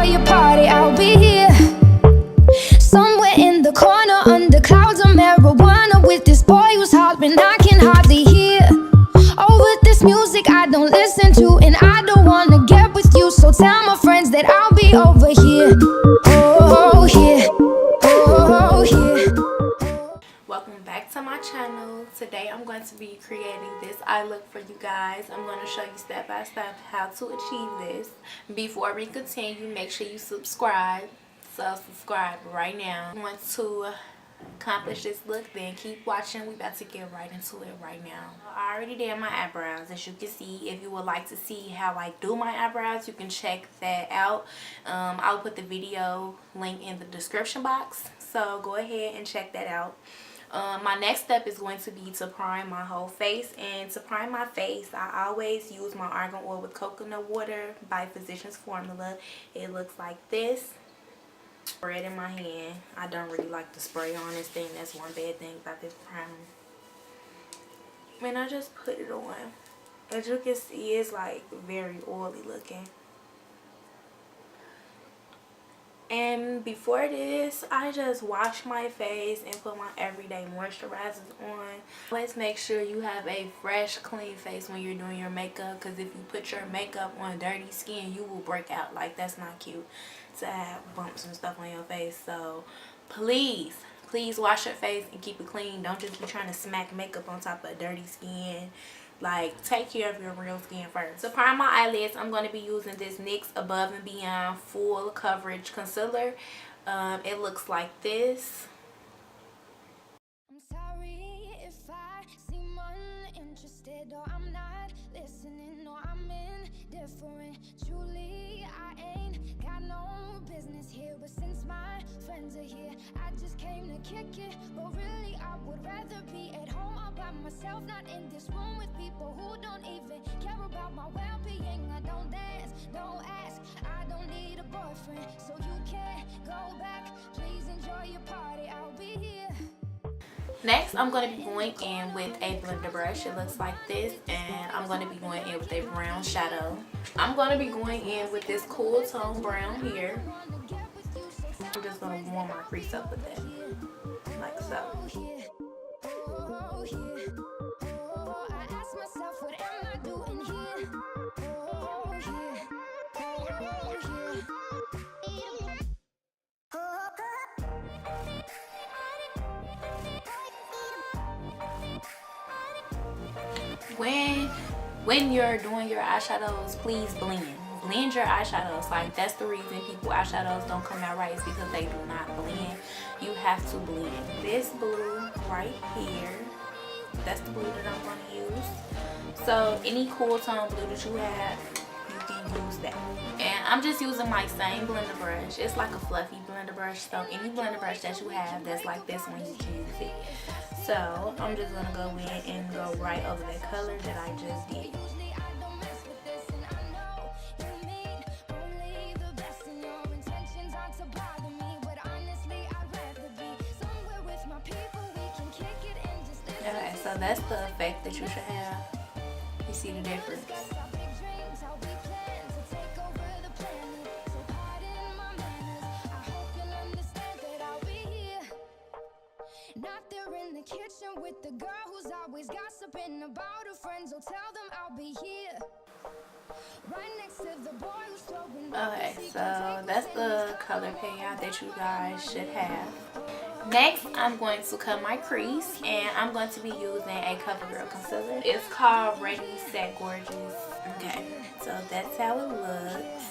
your party, I'll be here. Somewhere in the corner, under clouds of marijuana, with this boy who's hopping, I can hardly hear. Over this music I don't listen to, and I don't wanna get with you, so tell my friends that I'll be over here. Oh, here. Oh, here. Welcome back to my channel. Today I'm going to be creating this eye look for you guys. I'm going to show you step by step how to achieve this. Before we continue, make sure you subscribe. So subscribe right now. If you want to accomplish this look, then keep watching. We about to get right into it right now. I already did my eyebrows, as you can see. If you would like to see how I do my eyebrows, you can check that out. I'll put the video link in the description box, so go ahead and check that out. My next step is going to be to prime my whole face, and to prime my face I always use my argan oil with coconut water by Physicians Formula. It looks like this. Spray it in my hand. I don't really like to spray on this thing. That's one bad thing about this primer. When I just put it on, as you can see, it's like very oily looking. And before this, I just wash my face and put my everyday moisturizers on. Always make sure you have a fresh, clean face when you're doing your makeup, because if you put your makeup on dirty skin, you will break out. Like, that's not cute to have bumps and stuff on your face. So please wash your face and keep it clean. Don't just be trying to smack makeup on top of dirty skin. Like, take care of your real skin first. To prime my eyelids, I'm going to be using this NYX Above and Beyond Full Coverage Concealer. It looks like this. I'm sorry if I seem uninterested, or I'm not listening, or I'm indifferent. Truly, I ain't got no business here, but since my friends are here, I just came to kick it. But really, I would rather be at home all by myself, not in this room with people who don't even care about my well-being. I don't dance, don't ask, I don't need a boyfriend, so you can't go back. Please enjoy your party, I'll be here. Next, I'm going to be going in with a blender brush. It looks like this, and I'm going to be going in with a brown shadow. I'm going to be going in with this cool tone brown here. I'm just going to warm my crease up with it, like so. When you're doing your eyeshadows, please blend your eyeshadows. Like, that's the reason people eyeshadows don't come out right, is because they do not blend. You have to blend. This blue right here, that's the blue that I'm going to use. So any cool tone blue that you have, you can use that. And I'm just using my same blender brush. It's like a fluffy blender brush, so any blender brush that you have that's like this one, you can use it. So I'm just going to go in and go right over the color that I just did. Okay, so that's the effect that you should have. You see the difference. Not there in the kitchen with the girl who's always gossiping about her friends, so tell them I'll be here. Right next to the boy who's throwing. Okay, so that's the color payout that you guys should have. Next, I'm going to cut my crease, and I'm going to be using a CoverGirl concealer. It's called Ready Set Gorgeous. Okay, so that's how it looks.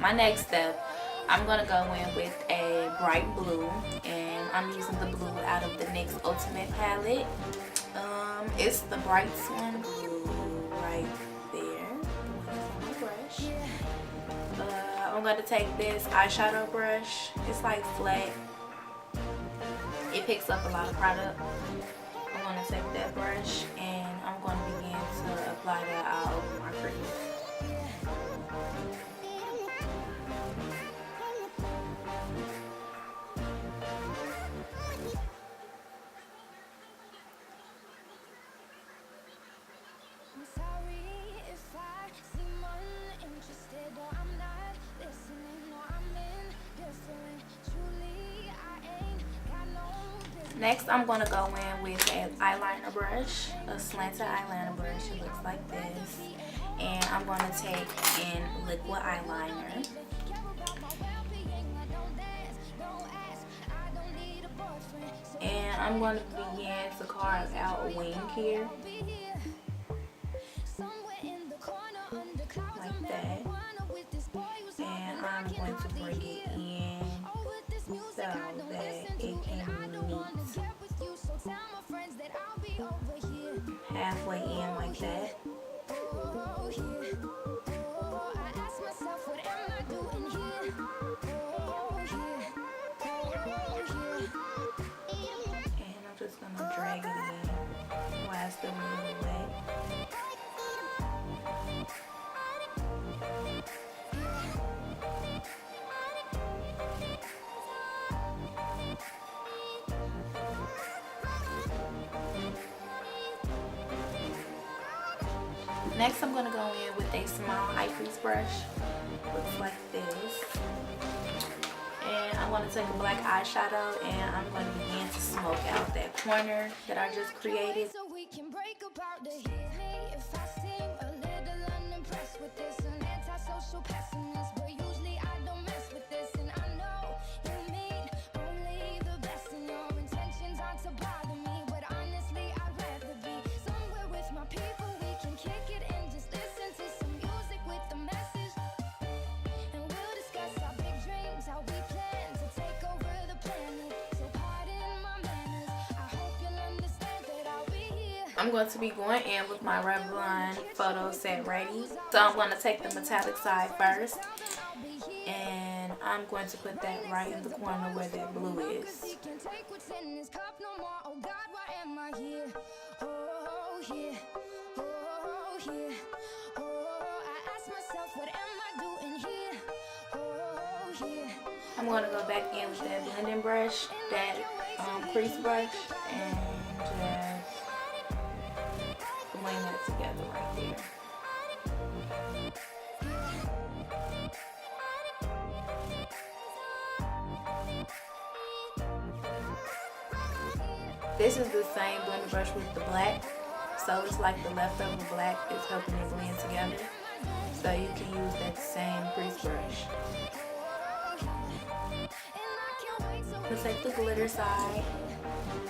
My next step, I'm going to go in with a bright blue, and I'm using the blue out of the NYX Ultimate palette. It's the bright one blue right there. The brush. I'm going to take this eyeshadow brush. It's like flat. It picks up a lot of product. I'm going to take that brush and I'm going to begin to apply that all over my crease. I'm sorry if I seem uninterested or I'm not listening or I'm indifferent. Truly, I ain't got no business. Next, I'm going to go in with an eyeliner brush, a slanted eyeliner brush. It looks like this. And I'm going to take in liquid eyeliner. And I'm going to begin to carve out a wing here. Like that. And I'm going to bring it in so that it can meet halfway in like that. And I'm just going to drag it in while it's still moving away. Next, I'm going to go in with a small eye crease brush. Looks like this. And I'm going to take a black eyeshadow and I'm going to begin to smoke out that corner that I just created. So we can break apart the hit. If I seem a little unimpressed with this, an antisocial pessimist, but usually I don't mess with this. And I know you mean only the best, and your intentions aren't to bother me. But honestly, I'd rather be somewhere with my people. We can kick it and just listen to some music with the message. And we'll discuss our big dreams, how we plan to take over the planet. So pardon my manners, I hope you'll understand that I'll be here. I'm going to be going in with my Revlon Photo Set Ready. So I'm going to take the metallic side first. And I'm going to put that right in the corner where that blue is. I'm going to go back in with that blending brush, that crease brush, and just blend that together right there. This is the same blending brush with the black, so it's like the leftover black is helping it blend together. So you can use that same crease brush. I'm going to take the glitter side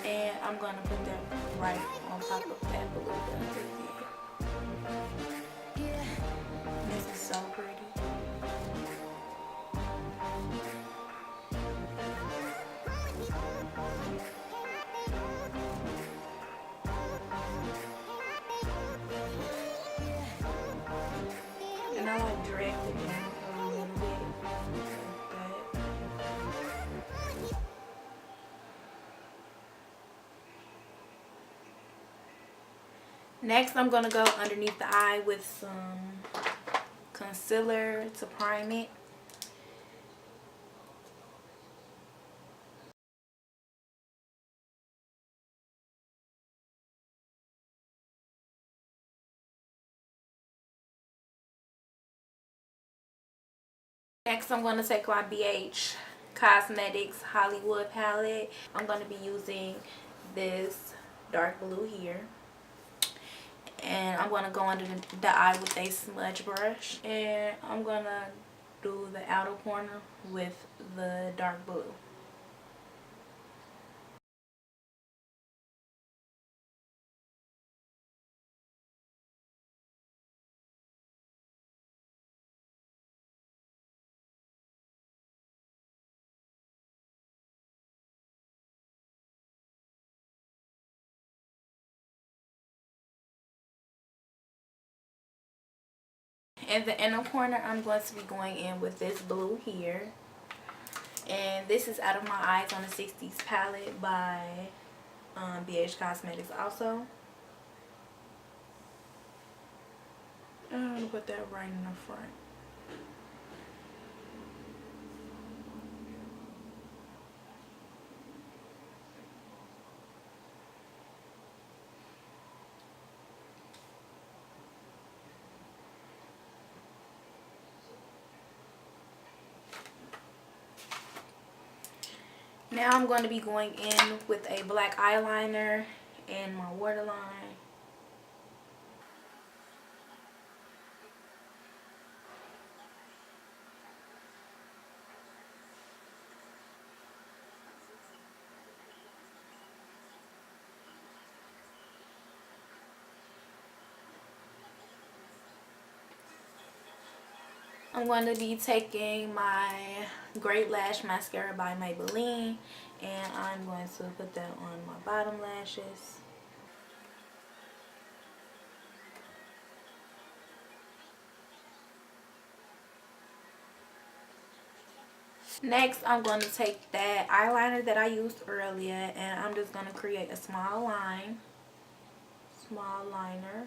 and I'm going to put that right on top of that blue that I just did. This is so pretty. And I like dragged it down a little bit like that. Next, I'm going to go underneath the eye with some concealer to prime it. Next, I'm going to take my Bhcosmetics Hollywood palette. I'm going to be using this dark blue here. And I'm going to go under the eye with a smudge brush. And I'm going to do the outer corner with the dark blue. In the inner corner, I'm going to be going in with this blue here. And this is Out of My Eyes on the 60s palette by BH Cosmetics also. I'm gonna put that right in the front. Now I'm going to be going in with a black eyeliner and my waterline. I'm going to be taking my Great Lash Mascara by Maybelline, and I'm going to put that on my bottom lashes. Next, I'm going to take that eyeliner that I used earlier, and I'm just going to create a small line. Small liner.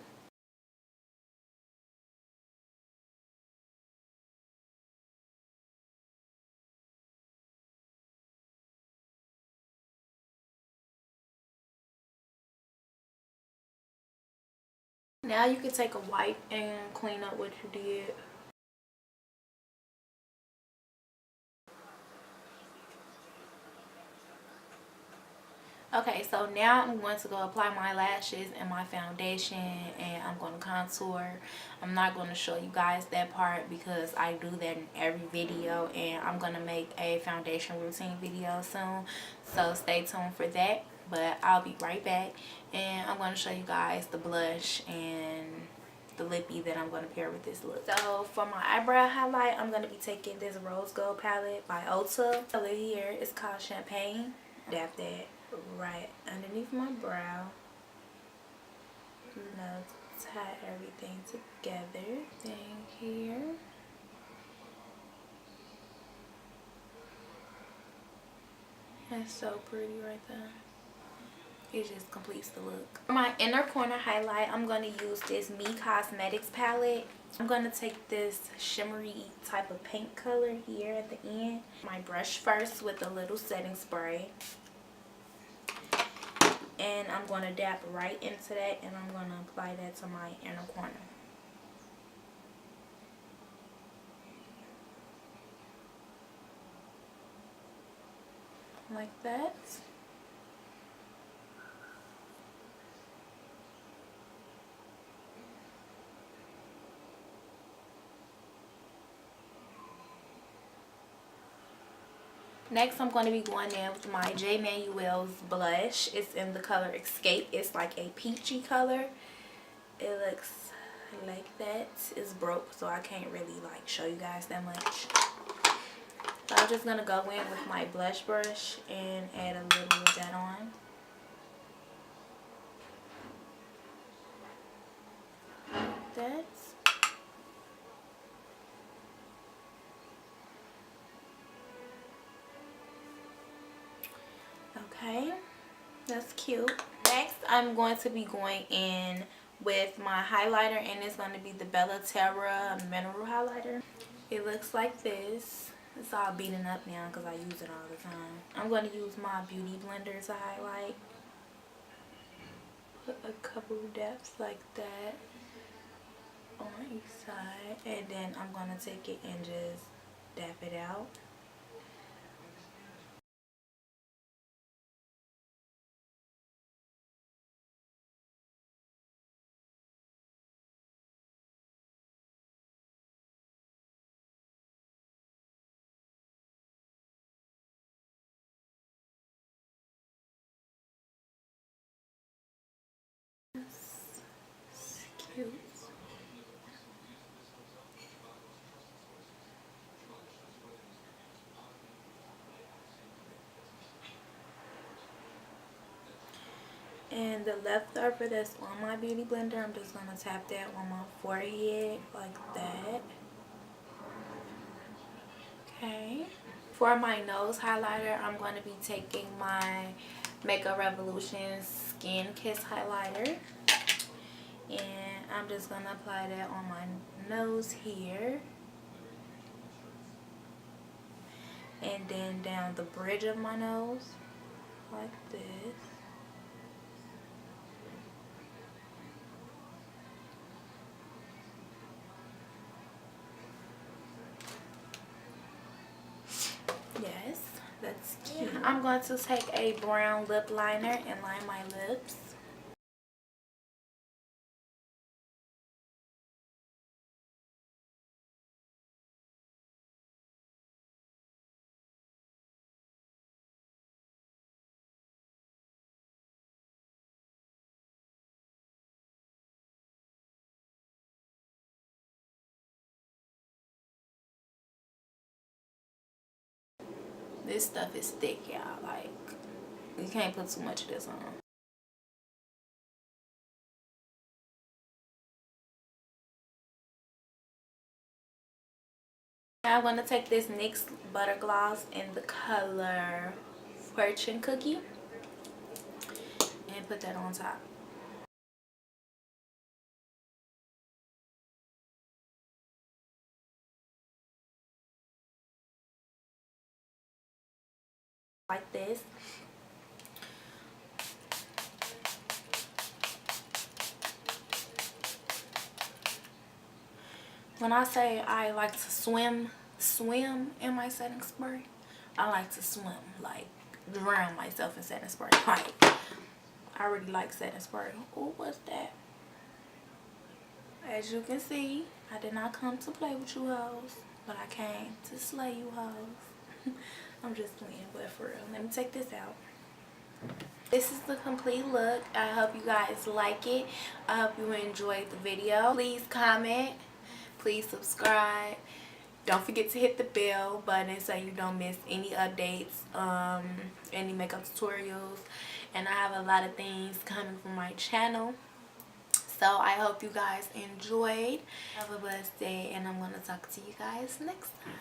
Now you can take a wipe and clean up what you did. Okay, so now I'm going to go apply my lashes and my foundation, and I'm going to contour. I'm not going to show you guys that part because I do that in every video, and I'm going to make a foundation routine video soon, so stay tuned for that. But I'll be right back, and I'm going to show you guys the blush and the lippy that I'm going to pair with this look. So for my eyebrow highlight, I'm going to be taking this Rose Gold palette by Ulta. The color here is called Champagne. Dab that right underneath my brow. You know, tie everything together. Thing here. That's so pretty right there. It just completes the look. For my inner corner highlight, I'm going to use this Bhcosmetics palette. I'm going to take this shimmery type of pink color here at the end. My brush first with a little setting spray. And I'm going to dab right into that, and I'm going to apply that to my inner corner. Like that. Next, I'm going to be going in with my J. Manuel's blush. It's in the color Escape. It's like a peachy color. It looks like that. It's broke, so I can't really like show you guys that much. So I'm just going to go in with my blush brush and add a little of that on. Like that. Okay, that's cute. Next, I'm going to be going in with my highlighter, and it's going to be the Terra mineral highlighter. It looks like this. It's all beaten up now because I use it all the time. I'm going to use my beauty blender to highlight. Put a couple dabs like that on each side, and then I'm going to take it and just dab it out. It's cute. And the leftover that's on my beauty blender, I'm just going to tap that on my forehead like that. Okay. For my nose highlighter, I'm going to be taking my Makeup Revolution Skin Kiss highlighter. And I'm just going to apply that on my nose here. And then down the bridge of my nose, like this. Yes, that's cute. I'm going to take a brown lip liner and line my lips. This stuff is thick, y'all. Like, you can't put too much of this on. I'm going to take this NYX Butter Gloss in the color Fortune Cookie and put that on top. Like this. When I say I like to swim in my setting spray, I like to swim, like drown myself in setting spray. Like, I really like setting spray. Oh, what's that? As you can see, I did not come to play with you hoes, but I came to slay you hoes. I'm just playing, but for real, let me take this out. This is the complete look. I hope you guys like it. I hope you enjoyed the video. Please comment. Please subscribe. Don't forget to hit the bell button so you don't miss any updates, any makeup tutorials. And I have a lot of things coming from my channel. So I hope you guys enjoyed. Have a blessed day, and I'm going to talk to you guys next time.